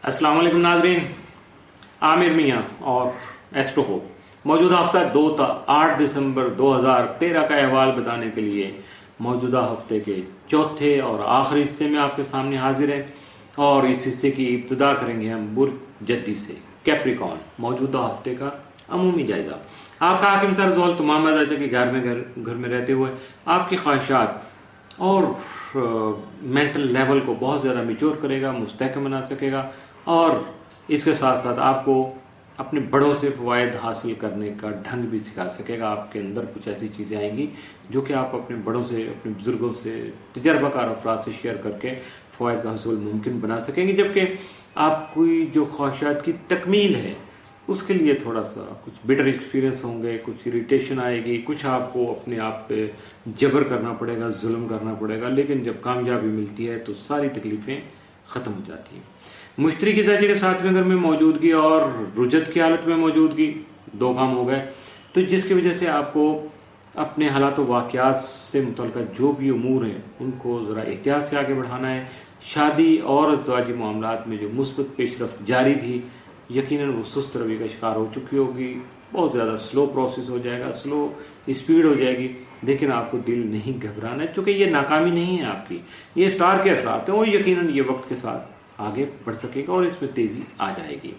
अस्सलाम वालेकुम नाज़रीन, आमिर मियाँ और एस्ट्रो को मौजूदा हफ्ता 8 दिसंबर 2013 का अहवाल बताने के लिए मौजूदा हफ्ते के चौथे और आखिरी हिस्से में आपके सामने हाजिर है। और इस हिस्से की इब्तिदा करेंगे हम बुर्ज जद्दी से, कैप्रिकॉर्न, मौजूदा हफ्ते का अमूमी जायजा। आपका हाकिम तरज़ोल तमाम मज़ाजा के घर में रहते हुए आपकी ख्वाहिशात और मेंटल लेवल को बहुत ज़्यादा मैच्योर करेगा, मुस्तहकम बना सकेगा और इसके साथ साथ आपको अपने बड़ों से फ़वायद हासिल करने का ढंग भी सिखा सकेगा। आपके अंदर कुछ ऐसी चीज़ें आएंगी जो कि आप अपने बड़ों से, अपने बुजुर्गों से, तजर्बाकार अफराद से शेयर करके फ़वायद का हसूल मुमकिन बना सकेंगे। जबकि आपकी जो ख्वाहिशात की तकमील है उसके लिए थोड़ा सा कुछ बिटर एक्सपीरियंस होंगे, कुछ इरिटेशन आएगी, कुछ आपको अपने आप पे जबर करना पड़ेगा, जुल्म करना पड़ेगा। लेकिन जब कामयाबी मिलती है तो सारी तकलीफ़ें ख़त्म हो जाती हैं। मुश्तरी की दर्जे के 7वें घर में मौजूदगी और रुजत की हालत में मौजूदगी, दो काम हो गए, तो जिसकी वजह से आपको अपने हालात व वाक़यात से मुतल्लिक़ जो भी उमूर हैं उनको ज़रा एहतियात से आगे बढ़ाना है। शादी और अज़वाजी मामलात में जो मुस्बत पेशरफ्त जारी थी, यकीनन वो सुस्त रवि का शिकार हो चुकी होगी। बहुत ज़्यादा स्लो प्रोसेस हो जाएगा, स्लो स्पीड हो जाएगी, लेकिन आपको दिल नहीं घबराना है क्योंकि ये नाकामी नहीं है आपकी, ये स्टार के असरात हैं और यकीनन ये वक्त के साथ आगे बढ़ सकेगा और इसमें तेजी आ जाएगी।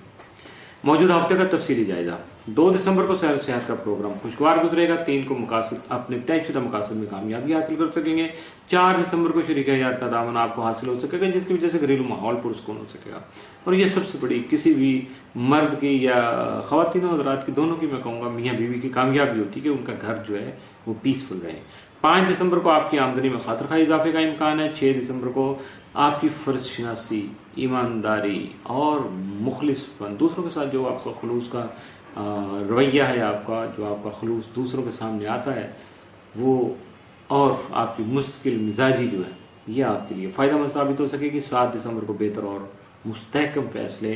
मौजूदा हफ्ते का तफसीली जायजा। 2 दिसंबर को सैर सेहत का प्रोग्राम खुशगवार गुजरेगा। 3 को मकासद अपने तयशुदा मकासद में कामयाबी हासिल कर सकेंगे। 4 दिसंबर को शरीक हयात का दामन आपको हासिल हो सकेगा, जिसकी वजह से घरेलू माहौल पुरसकून हो सकेगा। और ये सबसे बड़ी किसी भी मर्द की या ख़वातीन हज़रात की, दोनों की मैं कहूँगा, मियाँ बीवी की कामयाबी होती है कि उनका घर जो है वो पीसफुल रहे। 5 दिसंबर को आपकी आमदनी में खातिर खा इजाफे का इम्कान है। 6 दिसंबर को आपकी फ़र्ज शनासी, ईमानदारी और मुखलिसपन, दूसरों के साथ जो आपका खुलूस का रवैया है, आपका जो आपका खुलूस दूसरों के सामने आता है वो, और आपकी मुश्किल मिजाजी जो है, ये आपके लिए फ़ायदेमंद साबित हो सकेगी। 7 दिसंबर को बेहतर और मुस्तहकम फैसले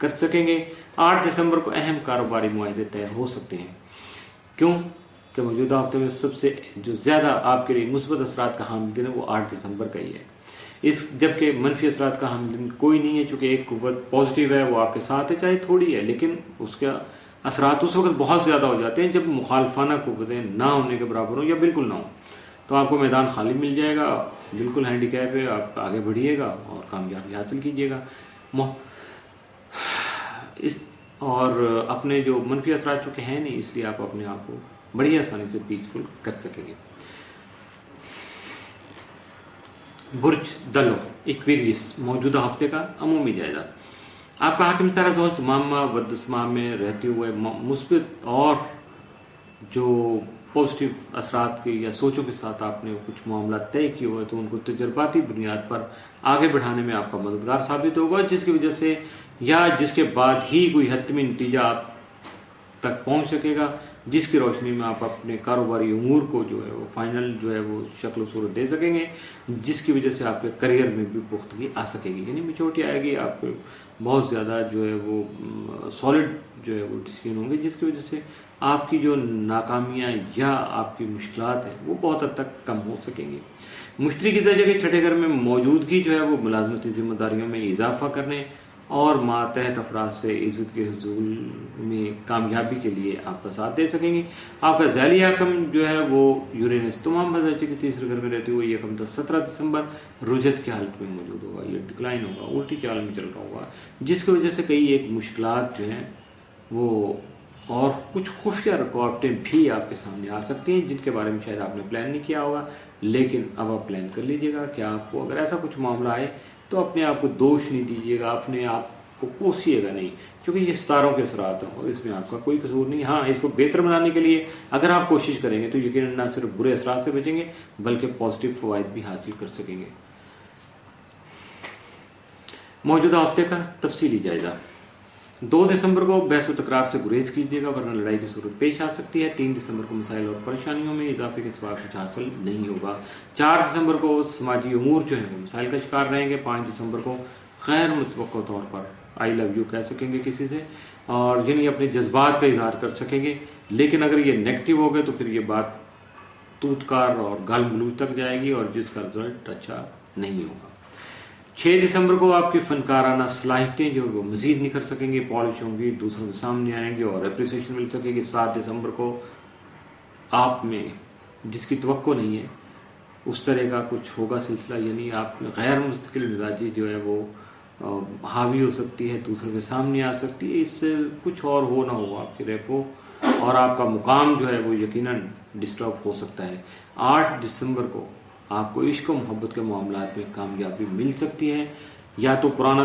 कर सकेंगे। 8 दिसंबर को अहम कारोबारी मुआहदे तय हो सकते हैं। क्यों कि मौजूदा हफ्ते में सबसे जो ज़्यादा आपके लिए मुस्बत असरात का हामिल दिन है वो 8 दिसंबर का ही है। जबकि मनफी असरात का हामिल दिन कोई नहीं है, चूंकि एक कुव्वत पॉजिटिव है, वो आपके साथ है, चाहे थोड़ी है, लेकिन उसका असरात उस वक्त बहुत ज़्यादा हो जाते हैं जब मुखालफाना कुव्वतें ना होने के बराबर हो या बिल्कुल ना हो। तो आपको मैदान खाली मिल जाएगा, बिल्कुल हैंडीकैप है, आप आगे बढ़िएगा और कामयाबी हासिल कीजिएगा। और अपने जो मनफी असरात चूँकि हैं नहीं, इसलिए आप अपने आप को बड़ी आसानी से पीसफुल कर सकेंगे। बुर्ज दलो, एक्वेरियस, मौजूदा हफ्ते का अमूमी जायजा। आपका हाकिम तरज़ोल तमाम वदस्मा में रहते हुए मुस्बित और जो पॉजिटिव असरात के या सोचों के साथ आपने कुछ मामला तय किए हुए तो उनको तजर्बाती बुनियाद पर आगे बढ़ाने में आपका मददगार साबित होगा, जिसकी वजह से या जिसके बाद ही कोई हतमी नतीजा आप तक पहुंच सकेगा, जिसकी रोशनी में आप अपने कारोबारी उमूर को जो है वो फाइनल जो है वो शक्ल सूरत दे सकेंगे, जिसकी वजह से आपके करियर में भी पुख्तगी आ सकेगी, यानी मैच्योरिटी आएगी। आपको बहुत ज़्यादा जो है वो सॉलिड जो है वो डिसीजन होंगे, जिसकी वजह से आपकी जो नाकामियाँ या आपकी मुश्किलात हैं वो बहुत हद तक कम हो सकेंगी। मुश्तरी की दर्जे के छठे घर में मौजूदगी जो है वो मुलाजमती जिम्मेदारियों में इजाफा करने और मातहत अफराद से इज्जत के हुसूल में कामयाबी के लिए आपका साथ दे सकेंगे। आपका ज़ैली हकम जो है वो यूरेनस तमाम मज़ाजी के तीसरे घर में रहते हुए ये हकम 17 दिसंबर रुजत की हालत में मौजूद होगा, ये डिक्लाइन होगा, उल्टी चाल में चल रहा होगा, जिसकी वजह से कई एक मुश्किलात जो हैं वो और कुछ खुफिया रुकावटें भी आपके सामने आ सकती हैं, जिनके बारे में शायद आपने प्लान नहीं किया होगा, लेकिन अब आप प्लान कर लीजिएगा कि आपको अगर ऐसा कुछ मामला आए तो अपने आप को दोष नहीं दीजिएगा, अपने आप को कोसिएगा नहीं, क्योंकि ये सितारों के असरात हैं और इसमें आपका कोई कसूर नहीं। हाँ, इसको बेहतर बनाने के लिए अगर आप कोशिश करेंगे तो यकीनन न सिर्फ बुरे असरात से बचेंगे बल्कि पॉजिटिव फवायद भी हासिल कर सकेंगे। मौजूदा हफ्ते का तफसीली जायजा। 2 दिसंबर को बहस व तकरार से गुरेज कीजिएगा, वरना लड़ाई की सूरत पेश आ सकती है। 3 दिसंबर को मसाइल और परेशानियों में इजाफे के सिवा कुछ हासिल नहीं होगा। 4 दिसंबर को समाजी उमूर जो है वो मसाइल का शिकार रहेंगे। 5 दिसंबर को गैर मुतवक्को तौर पर आई लव यू कह सकेंगे किसी से, और यानी अपने जज्बात का इजहार कर सकेंगे, लेकिन अगर ये नेगेटिव हो गए तो फिर ये बात तूतकार और गाल गलूज तक जाएगी और जिसका रिजल्ट अच्छा नहीं होगा। 6 दिसंबर को आपकी फनकाराना सलाहियतें जो वो मजीद निखर सकेंगी, पॉलिश होंगी, दूसरों के सामने आएंगे और एप्रिसिएशन मिल सकेगी। 7 दिसंबर को आप में जिसकी तवक्को नहीं है उस तरह का कुछ होगा सिलसिला, यानी आप में गैर मुस्तकिल मिजाजी जो है वो हावी हो सकती है, दूसरों के सामने आ सकती है। इससे कुछ और हो ना हो आपकी रेपो और आपका मुकाम जो है वो यकीनन डिस्टर्ब हो सकता है। 8 दिसंबर को आपको इश्क और मोहब्बत के मामलात में कामयाबी मिल सकती है, या तो पुराना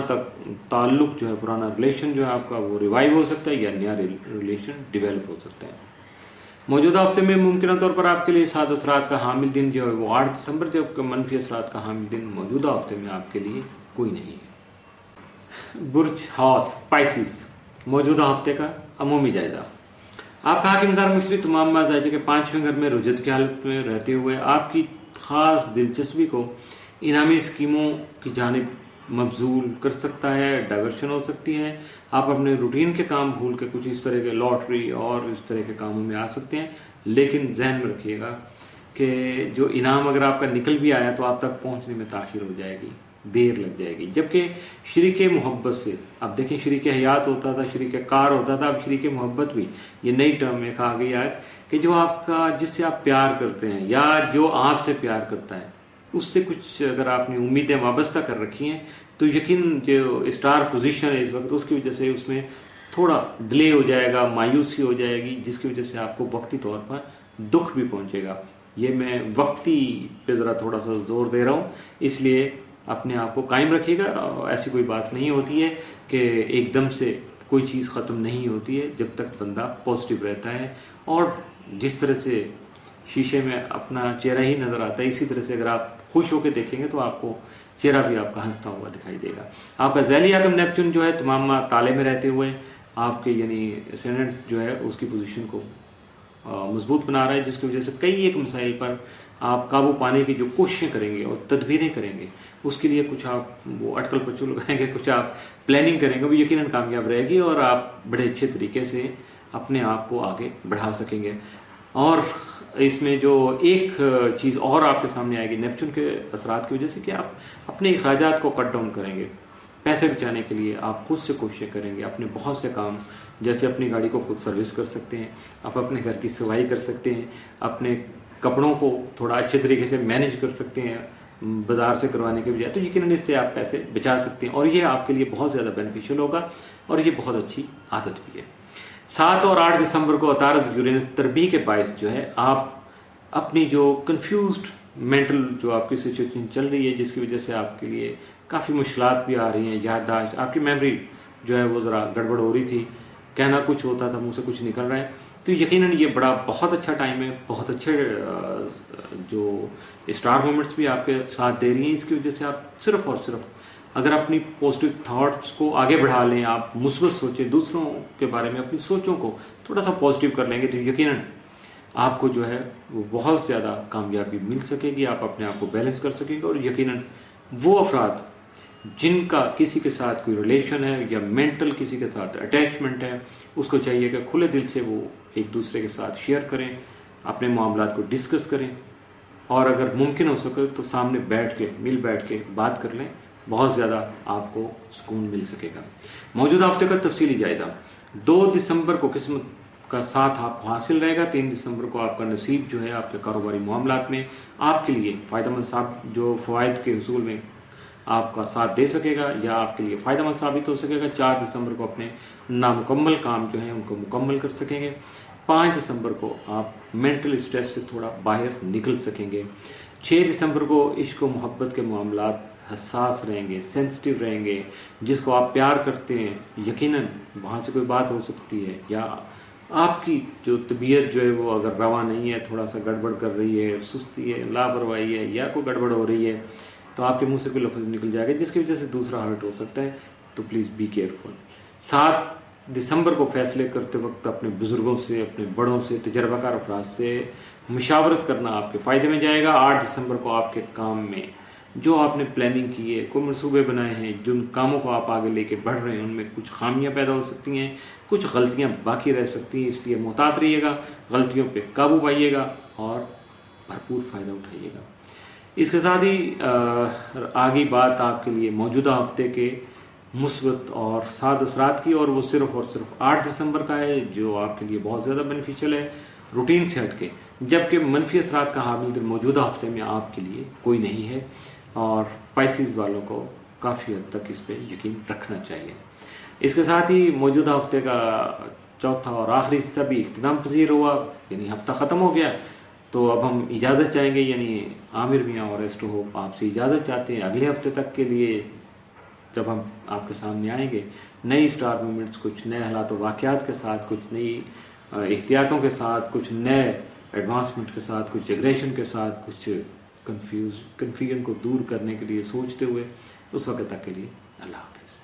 ताल्लुक जो है, पुराना रिलेशन जो है आपका वो रिवाइव हो सकता है, या नया रिलेशन डेवलप हो सकता है। मौजूदा हफ्ते में मुमकिन तौर पर आपके लिए साद असरात का हामिल दिन जो है वो 8 दिसंबर, जबकि मनफी असरात का हामिल दिन मौजूदा हफ्ते में आपके लिए कोई नहीं है। बुर्ज हौत पाइसिस, मौजूदा हफ्ते का अमूमी जायजा। आपका हाकिमदार मुश्तरी तमाम माजाइजे के 5वें घर में रुजत की हालत में रहते हुए आपकी खास दिलचस्पी को इनामी स्कीमों की जानिब मबजूल कर सकता है, डाइवर्शन हो सकती है। आप अपने रूटीन के काम भूल के कुछ इस तरह के लॉटरी और इस तरह के कामों में आ सकते हैं, लेकिन जहन में रखिएगा कि जो इनाम अगर आपका निकल भी आया तो आप तक पहुंचने में ताखिर हो जाएगी, देर लग जाएगी। जबकि शरीके मोहब्बत से, अब देखें शरीके हयात होता था, शरीके कार होता था, अब शरीके मोहब्बत भी ये नई टर्म में कहा गई आज कि जो आपका जिससे आप प्यार करते हैं या जो आपसे प्यार करता है उससे कुछ अगर आपने उम्मीदें वाबस्ता कर रखी हैं तो यकीन जो स्टार पोजीशन है इस वक्त उसकी वजह से उसमें थोड़ा डिले हो जाएगा, मायूसी हो जाएगी, जिसकी वजह से आपको वक्ती तौर पर दुख भी पहुंचेगा। ये मैं वक्ती पे जरा थोड़ा सा जोर दे रहा हूं, इसलिए अपने आप को कायम रखिएगा। ऐसी कोई बात नहीं होती है कि एकदम से कोई चीज खत्म नहीं होती है, जब तक बंदा पॉजिटिव रहता है। और जिस तरह से शीशे में अपना चेहरा ही नजर आता है, इसी तरह से अगर आप खुश होकर देखेंगे तो आपको चेहरा भी आपका हंसता हुआ दिखाई देगा। आपका ज़ैली आदम नेपच्यून जो है तमाम ताले में रहते हुए आपके यानी एसेंडेंट जो है उसकी पोजीशन को मजबूत बना रहा है, जिसकी वजह से कई एक मसाइल पर आप काबू पाने की जो कोशिशें करेंगे और तदबीरें करेंगे उसके लिए कुछ आप वो अटकल पचू लगाएंगे, कुछ आप प्लानिंग करेंगे, वो यकीनन कामयाब रहेगी और आप बड़े अच्छे तरीके से अपने आप को आगे बढ़ा सकेंगे। और इसमें जो एक चीज और आपके सामने आएगी नेपच्यून के असरात की वजह से कि आप अपने अखराजात को कट डाउन करेंगे। पैसे बचाने के लिए आप खुद से कोशिशें करेंगे। अपने बहुत से काम जैसे अपनी गाड़ी को खुद सर्विस कर सकते हैं, आप अपने घर की सफाई कर सकते हैं, अपने कपड़ों को थोड़ा अच्छे तरीके से मैनेज कर सकते हैं बाजार से करवाने के बजाय, तो यकीनन इससे आप पैसे बचा सकते हैं और ये आपके लिए बहुत ज्यादा बेनिफिशियल होगा और ये बहुत अच्छी आदत भी है। 7 और 8 दिसंबर को अतारद यूरेनस तरबी के बायस जो है आप अपनी जो कंफ्यूज्ड मेंटल जो आपकी सिचुएशन चल रही है, जिसकी वजह से आपके लिए काफी मुश्किलात भी आ रही हैं, याददाश्त आपकी मेमोरी जो है वो जरा गड़बड़ हो रही थी, कहना कुछ होता था मुंह से कुछ निकल रहा है, तो यकीनन ये बड़ा बहुत अच्छा टाइम है। बहुत अच्छे जो स्टार मोमेंट्स भी आपके साथ दे रही हैं। इसकी वजह से आप सिर्फ और सिर्फ अगर अपनी पॉजिटिव थॉट्स को आगे बढ़ा लें, आप मुस्बत सोचें, दूसरों के बारे में अपनी सोचों को थोड़ा सा पॉजिटिव कर लेंगे तो यकीनन आपको जो है वो बहुत ज्यादा कामयाबी मिल सकेगी। आप अपने आप को बैलेंस कर सकेंगे और यकीनन वो अफराद जिनका किसी के साथ कोई रिलेशन है या मेंटल किसी के साथ अटैचमेंट है, उसको चाहिए कि खुले दिल से वो एक दूसरे के साथ शेयर करें, अपने मामलात को डिस्कस करें और अगर मुमकिन हो सके तो सामने बैठ के बात कर लें, बहुत ज्यादा आपको सुकून मिल सकेगा। मौजूदा हफ्ते का तफसीली जायजा। 2 दिसंबर को किस्मत का साथ आपको हासिल रहेगा। 3 दिसंबर को आपका नसीब जो है आपके कारोबारी मामलात में आपके लिए फायदेमंद साबित जो फवायद के हुसूल में आपका साथ दे सकेगा या आपके लिए फायदेमंद साबित हो सकेगा। 4 दिसंबर को अपने नामुकम्मल काम जो है उनको मुकम्मल कर सकेंगे। 5 दिसंबर को आप मेंटल स्ट्रेस से थोड़ा बाहर निकल सकेंगे। 6 दिसंबर को इश्क और मोहब्बत के मामलात हसास रहेंगे, सेंसिटिव रहेंगे। जिसको आप प्यार करते हैं यकीनन वहां से कोई बात हो सकती है या आपकी जो तबीयत जो है वो अगर रवा नहीं है, थोड़ा सा गड़बड़ कर रही है, सुस्ती है, लापरवाही है या कोई गड़बड़ हो रही है तो आपके मुंह से कोई लफ्ज निकल जाएगा जिसकी वजह से दूसरा हर्ट हो सकता है, तो प्लीज बी केयरफुल। 7 दिसंबर को फैसले करते वक्त अपने बुजुर्गों से, अपने बड़ों से, तजर्बाकार अफराद से मुशावरत करना आपके फायदे में जाएगा। 8 दिसंबर को आपके काम में जो आपने प्लानिंग की है, कोई मंसूबे बनाए हैं, जिन कामों को आप आगे लेके बढ़ रहे हैं उनमें कुछ खामियां पैदा हो सकती हैं, कुछ गलतियां बाकी रह सकती हैं, इसलिए मुहतात रहिएगा, गलतियों पे काबू पाइएगा और भरपूर फायदा उठाइएगा। اس کے ساتھ ہی آگے بات آپ کے لیے موجودہ ہفتے کے مثبت اور سات اثرات کی، اور وہ صرف 8 دسمبر کا ہے، جو آپ کے لیے بہت زیادہ بینیفیشل ہے روٹین سے ہٹ کے، جبکہ منفی اثرات کا حامل موجودہ ہفتے میں آپ کے لیے کوئی نہیں ہے، اور پائسیز والوں کو کافی حد تک اس پہ یقین رکھنا چاہیے۔ اس کے ساتھ ہی موجودہ ہفتے کا چوتھا اور آخری حصہ بھی اختتام پذیر ہوا، یعنی ہفتہ ختم ہو گیا، تو اب ہم اجازت چاہیں گے، یعنی عامر میاں اور ایسٹرو ہوپ آپ سے اجازت چاہتے ہیں اگلے ہفتے تک کے لیے، جب ہم آپ کے سامنے آئیں گے نئی اسٹار مومنٹس، کچھ نئے حالات و واقعات کے ساتھ، کچھ نئی احتیاطوں کے ساتھ، کچھ نئے ایڈوانسمنٹ کے ساتھ، کچھ ایگریشن کے ساتھ، کچھ کنفیوژن کو دور کرنے کے لیے سوچتے ہوئے۔ اس وقت تک کے لیے اللہ حافظ۔